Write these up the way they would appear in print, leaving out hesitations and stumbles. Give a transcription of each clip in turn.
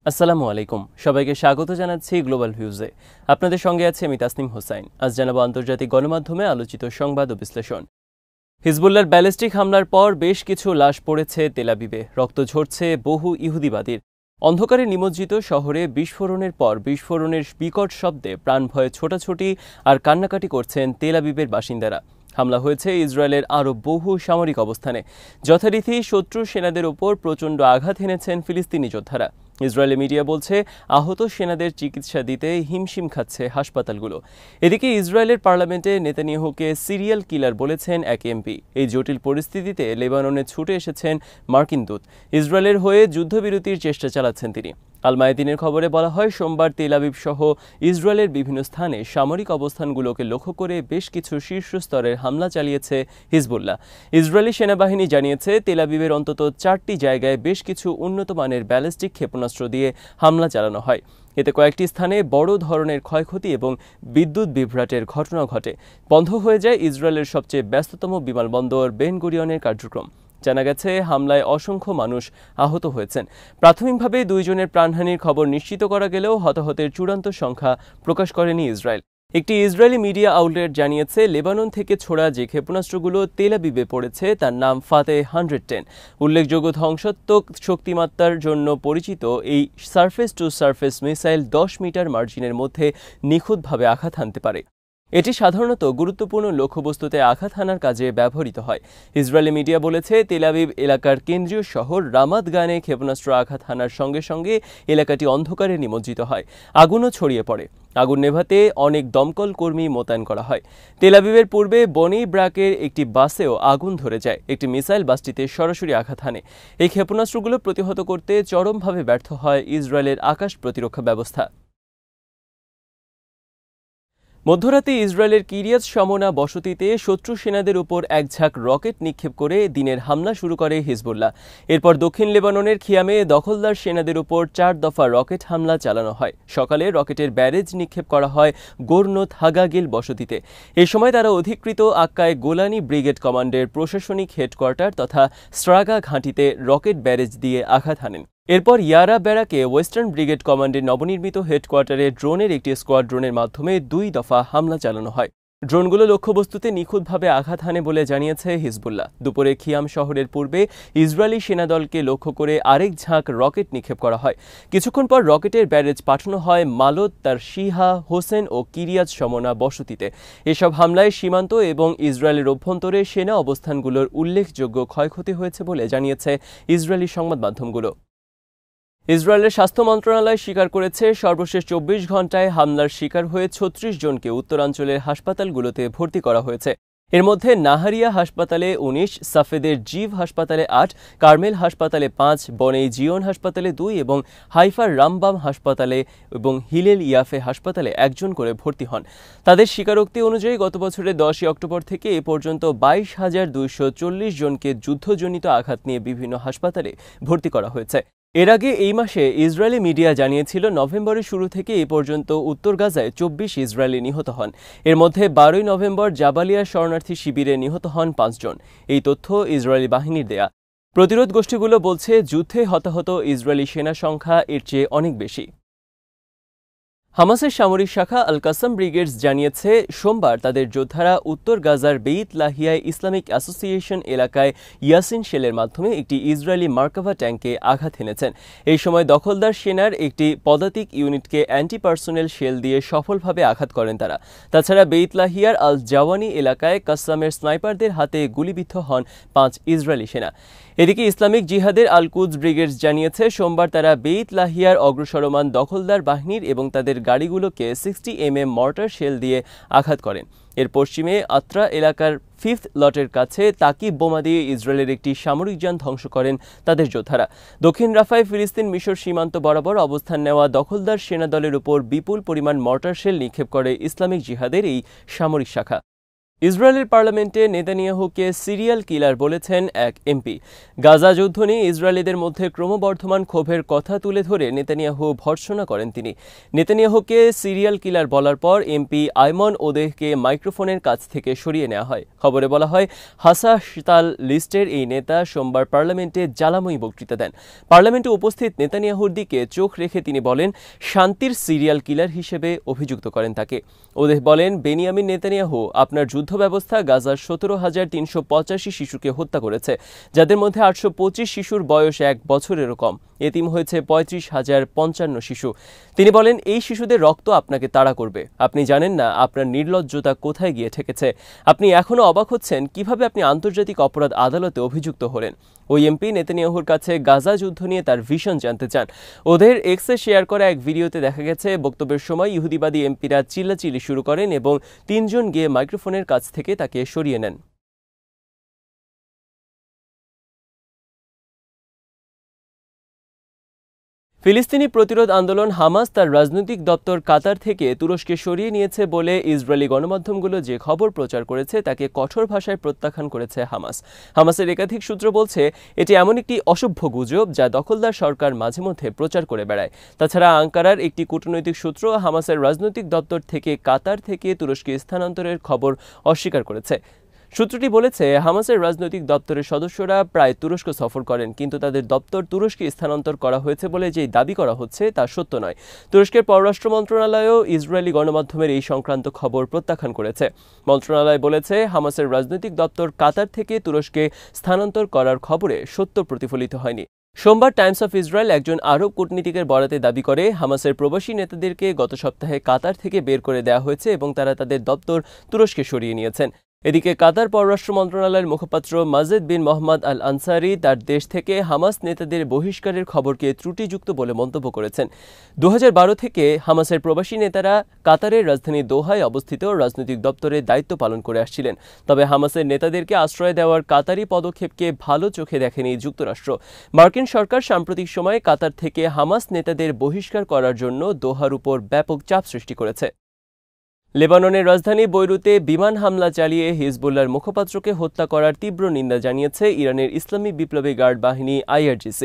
আসসালামু আলাইকুম, সবাইকে স্বাগত জানাচ্ছি গ্লোবাল ভিউজে। আপনাদের সঙ্গে আছে আমি তাসনিম হোসাইন। আজ জানাবো আন্তর্জাতিক গণমাধ্যমে আলোচিত সংবাদ ও বিশ্লেষণ। হিজবুল্লাহর ব্যালিস্টিক হামলার পর বেশ কিছু লাশ পড়েছে তেল আবিবে, রক্ত ঝরছে বহু ইহুদিবাদীর। অন্ধকারে নিমজ্জিত শহরে বিস্ফোরণের পর বিস্ফোরণের বিকট শব্দে প্রাণভয়ে ছোটাছুটি আর কান্নাকাটি করছেন তেল আবিবের বাসিন্দারা। হামলা হয়েছে ইসরায়েলের আরও বহু সামরিক অবস্থানে। যথারীতি শত্রু সেনাদের ওপর প্রচণ্ড আঘাত হেনেছেন ফিলিস্তিনি যোদ্ধারা। ইসরায়েলি মিডিয়া বলছে আহত সেনাদের চিকিৎসা দিতে হিমশিম খাচ্ছে হাসপাতালগুলো। এদিকে ইসরায়েলের পার্লামেন্টে নেতানিয়াহুকে সিরিয়াল কিলার বলেছেন এক এমপি। এই জটিল পরিস্থিতিতে লেবাননে ছুটে এসেছেন মার্কিন দূত। ইসরায়েলের হয়ে যুদ্ধবিরতির চেষ্টা চালাচ্ছেন তিনি। আল মায়াদিনের খবরে বলা হয়, সোমবার তেল আবিব সহ ইসরায়েলের বিভিন্ন স্থানে সামরিক অবস্থানগুলোকে লক্ষ্য করে বেশ কিছু শীর্ষস্তরের হামলা চালিয়েছে হিজবুল্লাহ। ইসরায়েলি সেনাবাহিনী জানিয়েছে, তেল আবিবের অন্তত 4টি জায়গায় বেশ কিছু উন্নত মানের ব্যালিস্টিক ক্ষেপণাস্ত্র দিয়ে হামলা চালানো হয়। এতে কয়েকটি স্থানে বড় ধরনের ক্ষয়ক্ষতি এবং বিদ্যুৎ বিভ্রাটের ঘটনা ঘটে। বন্ধ হয়ে যায় ইসরায়েলের সবচেয়ে ব্যস্ততম বিমানবন্দর বেন গুরিয়নের কার্যক্রম। জানা গেছে, হামলায় অসংখ্য মানুষ আহত হয়েছেন। প্রাথমিকভাবে 2 জনের প্রাণহানির খবর নিশ্চিত করা গেলেও হতাহতের চূড়ান্ত সংখ্যা প্রকাশ করেনি ইসরায়েল। একটি ইসরায়েলি মিডিয়া আউটলেট জানিয়েছে, লেবানন থেকে ছোড়া যে ক্ষেপণাস্ত্রগুলো তেল আবিবে পড়েছে তার নাম ফাতে 110। উল্লেখযোগ্য ধ্বংসাত্মক শক্তিমাত্রার জন্য পরিচিত এই surface to surface missile 10 metre মার্জিনের মধ্যে নিখুঁতভাবে আঘাত হানতে পারে। এটি সাধারণত গুরুত্বপূর্ণ লক্ষ্যবস্তুতে আঘাত হানার কাজে ব্যবহৃত হয়। ইসরায়েলি মিডিয়া বলেছে, তেল আবিব এলাকার কেন্দ্রীয় শহর রামাত গানে ক্ষেপণাস্ত্র আঘাত হানার সঙ্গে সঙ্গে এলাকাটি অন্ধকারে নিমজ্জিত হয়। আগুনও ছড়িয়ে পড়ে। আগুন নেভাতে অনেক দমকল কর্মী মোতায়েন করা হয়। তেল আবিবের পূর্বে বনি ব্রাকের একটি বাসেও আগুন ধরে যায়। একটি মিসাইল বাসটিতে সরাসরি আঘাত হানে। এই ক্ষেপণাস্ত্রগুলো প্রতিহত করতে চরমভাবে ব্যর্থ হয় ইসরায়েলের আকাশ প্রতিরক্ষা ব্যবস্থা। মধ্যরাতে ইসরায়েলের কিরিয়াত শমোনা বসতিতে শত্রু সেনাদের উপর এক ঝাঁক রকেট নিক্ষেপ করে দিনের হামলা শুরু করে হিজবুল্লাহ। এরপর দক্ষিণ লেবাননের খিয়ামে দখলদার সেনাদের উপর 4 দফা রকেট হামলা চালানো হয়। সকালে রকেটের ব্যারেজ নিক্ষেপ করা হয় গোরনোত হাগাগিল বসতিতে। এ সময় তারা অধিকৃত আক্কায় গোলানি ব্রিগেড কমান্ডের প্রশাসনিক হেডকোয়ার্টার তথা স্ট্রাগা ঘাঁটিতে রকেট ব্যারেজ দিয়ে আঘাত হানেন। এরপর ইয়ারা ব্যারাকে ওয়েস্টার্ন ব্রিগেড কমান্ডের নবনির্মিত হেডকোয়ার্টারে ড্রোনের একটি স্কোয়াড্রোনের মাধ্যমে 2 দফা হামলা চালানো হয়। ড্রোনগুলো লক্ষ্যবস্তুতে নিখুঁতভাবে আঘাত হানে বলে জানিয়েছে হিজবুল্লাহ। দুপুরে খিয়াম শহরের পূর্বে ইসরায়েলি সেনাদলকে লক্ষ্য করে আরেক ঝাঁক রকেট নিক্ষেপ করা হয়। কিছুক্ষণ পর রকেটের ব্যারেজ পাঠানো হয় মালত, তার শিহা, হোসেন ও কিরিয়াত শমোনা বসতিতে। এসব হামলায় সীমান্ত এবং ইসরায়েলের অভ্যন্তরে সেনা অবস্থানগুলোর উল্লেখযোগ্য ক্ষয়ক্ষতি হয়েছে বলে জানিয়েছে ইসরায়েলি সংবাদ মাধ্যমগুলো। ইসরায়েলের স্বাস্থ্য মন্ত্রণালয় স্বীকার করেছে, সর্বশেষ 24 ঘণ্টায় হামলার শিকার হয়ে 36 জনকে উত্তরাঞ্চলের হাসপাতালগুলোতে ভর্তি করা হয়েছে। এর মধ্যে নাহারিয়া হাসপাতালে 19, সাফেদের জিভ হাসপাতালে 8, কার্মেল হাসপাতালে 5, বনেই জিয়ন হাসপাতালে 2 এবং হাইফার রামবাম হাসপাতালে এবং হিলেল ইয়াফে হাসপাতালে 1 জন করে ভর্তি হন। তাদের স্বীকারোক্তি অনুযায়ী গত বছরের 10 অক্টোবর থেকে এ পর্যন্ত 22,240 জনকে যুদ্ধজনিত আঘাত নিয়ে বিভিন্ন হাসপাতালে ভর্তি করা হয়েছে। এর আগে এই মাসে ইসরায়েলি মিডিয়া জানিয়েছিল, নভেম্বরের শুরু থেকে এ পর্যন্ত উত্তর গাজায় 24 ইসরায়েলি নিহত হন। এর মধ্যে 12 নভেম্বর জাবালিয়া শরণার্থী শিবিরে নিহত হন 5 জন। এই তথ্য ইসরায়েলি বাহিনীর দেয়া। প্রতিরোধ গোষ্ঠীগুলো বলছে, যুদ্ধে হতাহত ইসরায়েলি সেনা সংখ্যা এর চেয়ে অনেক বেশি। হামাসের সামরিক শাখা আল কাসাম ব্রিগেডস জানিয়েছে, সোমবার তাদের যোদ্ধারা উত্তর গাজার বেইত লাহিয়ায় ইসলামিক অ্যাসোসিয়েশন এলাকায় ইয়াসিন শেলের মাধ্যমে একটি ইসরায়েলি মার্কাভা ট্যাঙ্কে আঘাত হেনেছেন। এই সময় দখলদার সেনার একটি পদাতিক ইউনিটকে অ্যান্টি পার্সোনেল শেল দিয়ে সফলভাবে আঘাত করেন তারা। তাছাড়া বেইত লাহিয়ার আল জাওয়ানি এলাকায় কাসামের স্নাইপারদের হাতে গুলিবিদ্ধ হন 5 ইসরায়েলি সেনা। এদিকে ইসলামিক জিহাদের আল কুদস ব্রিগেডস জানিয়েছে, সোমবার তারা বেইত লাহিয়ার অগ্রসরমান দখলদার বাহিনীর এবং তাদের গাড়িগুলোকে 60 mm মর্টার শেল দিয়ে আঘাত করেন। এর পশ্চিমে আত্রা এলাকার 5th লটের কাছে তাকিব বোমা দিয়ে ইসরায়েলের একটি সামরিক যান ধ্বংস করেন তাদের যোদ্ধারা। দক্ষিণ রাফায় ফিলিস্তিন মিশর সীমান্ত বরাবর অবস্থান নেওয়া দখলদার সেনা দলের উপর বিপুল পরিমাণ মর্টার শেল নিক্ষেপ করে ইসলামিক জিহাদের এই সামরিক শাখা। ইসরায়েলের পার্লামেন্টে নেতানিয়াহুকে সিরিয়াল কিলার বলেছেন এক এমপি। গাজা যুদ্ধ নিয়ে ইসরায়েলিদের মধ্যে ক্রমবর্ধমান ক্ষোভের কথা তুলে ধরে নেতানিয়াহু ভর্ৎসনা করেন তিনি। নেতানিয়াহুকে সিরিয়াল কিলার বলার পর এমপি আইমন ওদেহকে মাইক্রোফোনের কাছ থেকে সরিয়ে নেওয়া হয়। খবরে বলা হয়, হাসাশতাল লিস্টের এই নেতা সোমবার পার্লামেন্টে জ্বালাময়ী বক্তৃতা দেন। পার্লামেন্টে উপস্থিত নেতানিয়াহুর দিকে চোখ রেখে তিনি বলেন, শান্তির সিরিয়াল কিলার হিসেবে অভিযুক্ত করেন তাকে। ওদেহ বলেন, বেনিয়ামিন নেতানিয়াহু আপনার যুদ্ধ ব্যবস্থা গাজার 17,385 শিশুকে হত্যা করেছে, যাদের মধ্যে 825 শিশুর বয়স 1 বছরেরও কম। এতিম হয়েছে 35,055 শিশু। তিনি বলেন, এই শিশুদের রক্ত আপনাকে তাড়া করবে। আপনি জানেন না আপনার নির্লজ্জতা কোথায় গিয়ে ঠেকেছে। আপনি এখনো অবাক হচ্ছেন কিভাবে আপনি আন্তর্জাতিক অপরাধ আদালতে অভিযুক্ত হলেন। ওই এমপি নেতানিয়াহুর কাছে গাজা যুদ্ধ নিয়ে তার ভিশন জানতে চান। ওদের এক্সে শেয়ার করা এক ভিডিওতে দেখা গেছে, বক্তব্যের সময় ইহুদিবাদী এমপিরা চিল্লাচিল্লি শুরু করেন এবং 3 জন গিয়ে মাইক্রোফোনের কাছ থেকে তাকে সরিয়ে নেন। ফিলিস্তিনি প্রতিরোধ আন্দোলন হামাস তার রাজনৈতিক দপ্তর কাতার থেকে তুরস্কে সরিয়ে নিয়েছে বলে ইসরায়েলি গণমাধ্যমগুলো যে খবর প্রচার করেছে তাকে কঠোর ভাষায় প্রত্যাখ্যান করেছে হামাস। হামাসের একাধিক সূত্র বলছে, এটি এমন একটি অসভ্য গুজব যা দখলদার সরকার মাঝে মধ্যে প্রচার করে বেড়ায়। তাছাড়া আঙ্কারার একটি কূটনৈতিক সূত্র হামাসের রাজনৈতিক দপ্তর থেকে কাতার থেকে তুরস্কে স্থানান্তরের খবর অস্বীকার করেছে। সূত্রটি বলেছে, হামাসের রাজনৈতিক দপ্তরের সদস্যরা প্রায় তুরস্ক সফর করেন, কিন্তু তাদের দপ্তর তুরস্কে স্থানান্তর করা হয়েছে বলে যে দাবি করা হচ্ছে তা সত্য নয়। তুরস্কের পররাষ্ট্র মন্ত্রণালয়ও ইসরায়েলি গণমাধ্যমের এই সংক্রান্ত খবর প্রত্যাখ্যান করেছে। মন্ত্রণালয় বলেছে, হামাসের রাজনৈতিক দপ্তর কাতার থেকে তুরস্কে স্থানান্তর করার খবরে সত্য প্রতিফলিত হয়নি। সোমবার টাইমস অফ ইসরায়েল একজন আরব কূটনীতিকের বরাতে দাবি করে, হামাসের প্রবাসী নেতাদেরকে গত সপ্তাহে কাতার থেকে বের করে দেওয়া হয়েছে এবং তারা তাদের দপ্তর তুরস্কে সরিয়ে নিয়েছেন। এদিকে কাতার পররাষ্ট্র মন্ত্রণালয়ের মুখপাত্র মাজেদ বিন মোহাম্মদ আল আনসারি তার দেশ থেকে হামাস নেতাদের বহিষ্কারের খবরকে ত্রুটিযুক্ত বলে মন্তব্য করেছেন। 2012 থেকে হামাসের প্রবাসী নেতারা কাতারের রাজধানী দোহায় অবস্থিত রাজনৈতিক দপ্তরে দায়িত্ব পালন করে আসছিলেন। তবে হামাসের নেতাদেরকে আশ্রয় দেওয়ার কাতারি পদক্ষেপকে ভালো চোখে দেখেনি যুক্তরাষ্ট্র। মার্কিন সরকার সাম্প্রতিক সময়ে কাতার থেকে হামাস নেতাদের বহিষ্কার করার জন্য দোহার উপর ব্যাপক চাপ সৃষ্টি করেছে। লেবাননের রাজধানী বৈরুতে বিমান হামলা চালিয়ে হিজবুল্লাহর মুখপাত্রকে হত্যা করার তীব্র নিন্দা জানিয়েছে ইরানের ইসলামী বিপ্লবী গার্ড বাহিনী IRGC।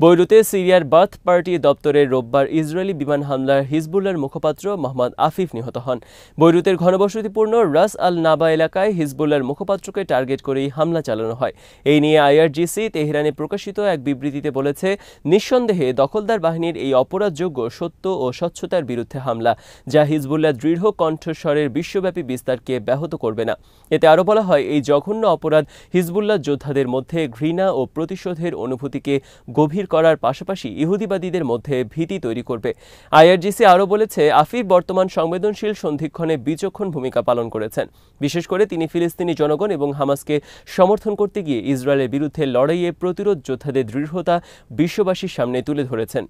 বৈরুতে সিরিয়ার বাথ পার্টি দপ্তরে রোববার ইসরায়েলি বিমান হামলায় হিজবুল্লাহর মুখপাত্র মোহাম্মদ আফিফ নিহত হন। বৈরুতের ঘনবসতিপূর্ণ রাস আল নাবা এলাকায় হিজবুল্লাহর মুখপাত্রকে টার্গেট করেই হামলা চালানো হয়। এই নিয়ে IRGC তেহরানে প্রকাশিত এক বিবৃতিতে বলেছে, নিঃসন্দেহে দখলদার বাহিনীর এই অপরাধযোগ্য সত্য ও স্বচ্ছতার বিরুদ্ধে হামলা, যা হিজবুল্লাহ দৃঢ় কণ্ঠস্বরের বিশ্বব্যাপী বিস্তারকে ব্যাহত করবে না। এতে আরও বলা হয়, এই জঘন্য অপরাধ হিজবুল্লাহ যোদ্ধাদের মধ্যে ঘৃণা ও প্রতিশোধের অনুভূতিকে গভীর করার পাশাপাশি ইহুদিবাদীদের মধ্যে ভীতি তৈরি করবে। IRGC আরও বলেছে, আফিফ বর্তমান সংবেদনশীল সন্ধিক্ষণে বিচক্ষণ ভূমিকা পালন করেছেন। বিশেষ করে তিনি ফিলিস্তিনি জনগণ এবং হামাসকে সমর্থন করতে গিয়ে ইসরায়েলের বিরুদ্ধে লড়াইয়ে প্রতিরোধ যোদ্ধাদের দৃঢ়তা বিশ্ববাসীর সামনে তুলে ধরেছেন।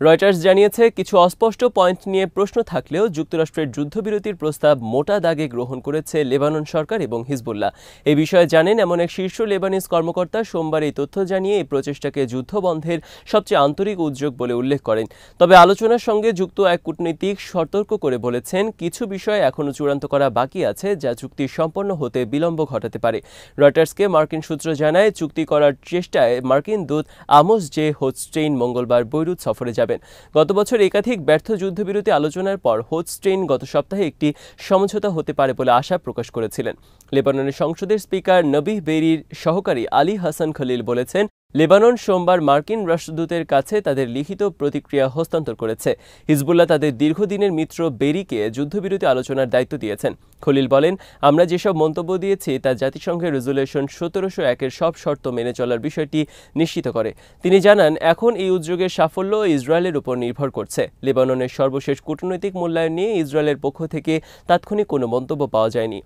রয়টার্স জানিয়েছে, কিছু অস্পষ্ট পয়েন্ট নিয়ে প্রশ্ন থাকলেও যুক্তরাষ্ট্রের যুদ্ধবিরতির প্রস্তাব মোটা দাগে গ্রহণ করেছে লেবানন সরকার এবং হিজবুল্লাহ। এই বিষয়ে জানেন এমন এক শীর্ষ লেবানিজ কর্মকর্তা সোমবার এই তথ্য জানিয়ে এই প্রচেষ্টাকে যুদ্ধবন্ধের সবচেয়ে আন্তরিক উদ্যোগ বলে উল্লেখ করেন। তবে আলোচনার সঙ্গে যুক্ত এক কূটনীতিক সতর্ক করে বলেছেন, কিছু বিষয় এখনও চূড়ান্ত করা বাকি আছে যা চুক্তি সম্পন্ন হতে বিলম্ব ঘটাতে পারে। রয়টার্সকে মার্কিন সূত্র জানায়, চুক্তি করার চেষ্টায় মার্কিন দূত আমোস জে হোচস্টেইন মঙ্গলবার বৈরুত সফরে যাবেন। গত বছর একাধিক ব্যর্থ যুদ্ধবিরতি আলোচনার পর হোচস্টেইন গত সপ্তাহে একটি সমঝোতা হতে পারে বলে আশা প্রকাশ করেছিলেন। লেবাননের সংসদের স্পিকার নবিহ বেরির সহকারী আলী হাসান খলিল বলেছেন, লেবানন সোমবার মার্কিন রাষ্ট্রদূতের কাছে তাদের লিখিত প্রতিক্রিয়া হস্তান্তর করেছে। হিজবুল্লাহ তাদের দীর্ঘদিনের মিত্র বেরিকে যুদ্ধবিরতি আলোচনার দায়িত্ব দিয়েছেন। খলিল বলেন, আমরা যেসব মন্তব্য দিয়েছি তা জাতিসংঘের রেজুলেশন 1701-এর সব শর্ত মেনে চলার বিষয়টি নিশ্চিত করে। তিনি জানান, এখন এই উদ্যোগের সাফল্য ইসরায়েলের উপর নির্ভর করছে। লেবাননের সর্বশেষ কূটনৈতিক মূল্যায়ন নিয়ে ইসরায়েলের পক্ষ থেকে তাৎক্ষণিক কোনো মন্তব্য পাওয়া যায়নি।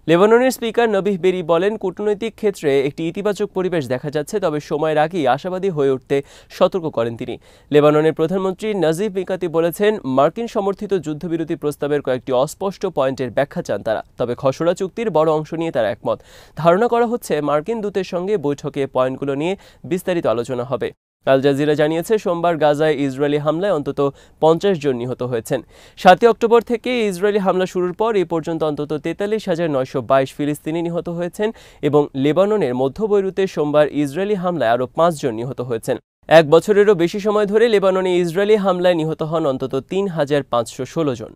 লেবাননের স্পিকার নবিহ বেরি বলেন, কূটনৈতিক ক্ষেত্রে একটি ইতিবাচক পরিবেশ দেখা যাচ্ছে, তবে সময়ের আগেই আশাবাদী হয়ে উঠতে সতর্ক করেন তিনি। লেবাননের প্রধানমন্ত্রী নাজিব মিকাতি বলেছেন, মার্কিন সমর্থিত যুদ্ধবিরতি প্রস্তাবের কয়েকটি অস্পষ্ট পয়েন্টের ব্যাখ্যা চান তারা, তবে খসড়া চুক্তির বড় অংশ নিয়ে তারা একমত। ধারণা করা হচ্ছে মার্কিন দূতের সঙ্গে বৈঠকে পয়েন্টগুলো নিয়ে বিস্তারিত আলোচনা হবে। আল জাজিরা জানিয়েছে সোমবার গাজায় ইসরায়েলি হামলায় অন্তত 50 জন নিহত হয়েছেন। 7 অক্টোবর থেকে ইসরায়েলি হামলা শুরুর পর এ পর্যন্ত অন্তত 43,922 ফিলিস্তিনি নিহত হয়েছেন এবং লেবাননের মধ্য বৈরুতে সোমবার ইসরায়েলি হামলায় আরও 5 জন নিহত হয়েছেন। এক বছরেরও বেশি সময় ধরে লেবাননে ইসরায়েলি হামলায় নিহত হন অন্তত 3,516 জন।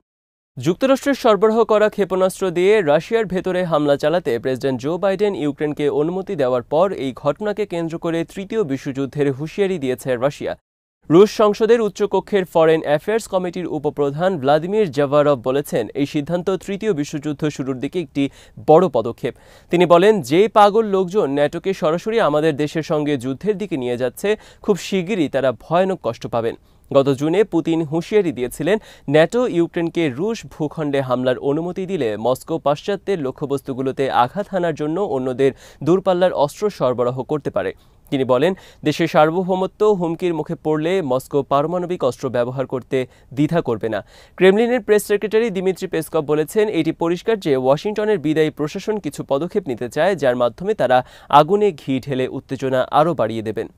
যুক্তরাষ্ট্রের সরবরাহ করা ক্ষেপণাস্ত্র দিয়ে রাশিয়ার ভেতরে হামলা চালাতে প্রেসিডেন্ট জো বাইডেন ইউক্রেনকে অনুমতি দেওয়ার পর এই ঘটনাকে কেন্দ্র করে তৃতীয় বিশ্বযুদ্ধের হুঁশিয়ারি দিয়েছে রাশিয়া। রুশ সংসদের উচ্চকক্ষের ফরেন অ্যাফেয়ার্স কমিটির উপপ্রধান ভ্লাদিমির জাভারভ বলেছেন, এই সিদ্ধান্ত তৃতীয় বিশ্বযুদ্ধ শুরুর দিকে একটি বড় পদক্ষেপ। তিনি বলেন, যে পাগল লোকজন ন্যাটোকে সরাসরি আমাদের দেশের সঙ্গে যুদ্ধের দিকে নিয়ে যাচ্ছে, খুব শিগগিরই তারা ভয়ানক কষ্ট পাবেন। গত জুনে পুতিন হুঁশিয়ারি দিয়েছিলেন, ন্যাটো ইউক্রেনকে রুশ ভূখণ্ডে হামলার অনুমতি দিলে মস্কো পাশ্চাত্যের লক্ষ্যবস্তুগুলোতে আঘাত হানার জন্য অন্যদের দূরপাল্লার অস্ত্র সরবরাহ করতে পারে। তিনি বলেন, দেশের সার্বভৌমত্ব হুমকির মুখে পড়লে মস্কো পারমাণবিক অস্ত্র ব্যবহার করতে দ্বিধা করবে না। ক্রেমলিনের প্রেস সেক্রেটারি দিমিত্রি পেসকভ বলেছেন, এটি পরিষ্কার যে ওয়াশিংটনের বিদায়ী প্রশাসন কিছু পদক্ষেপ নিতে চায়, যার মাধ্যমে তারা আগুনে ঘি ঢেলে উত্তেজনা আরও বাড়িয়ে দেবেন।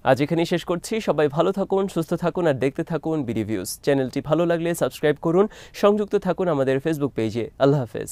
আজ এখানেই শেষ করছি। সবাই ভালো থাকুন, সুস্থ থাকুন আর দেখতে থাকুন বিডি ভিউজ। চ্যানেলটি ভালো লাগলে সাবস্ক্রাইব করুন, সংযুক্ত থাকুন আমাদের ফেসবুক পেজে। আল্লাহ হাফেজ।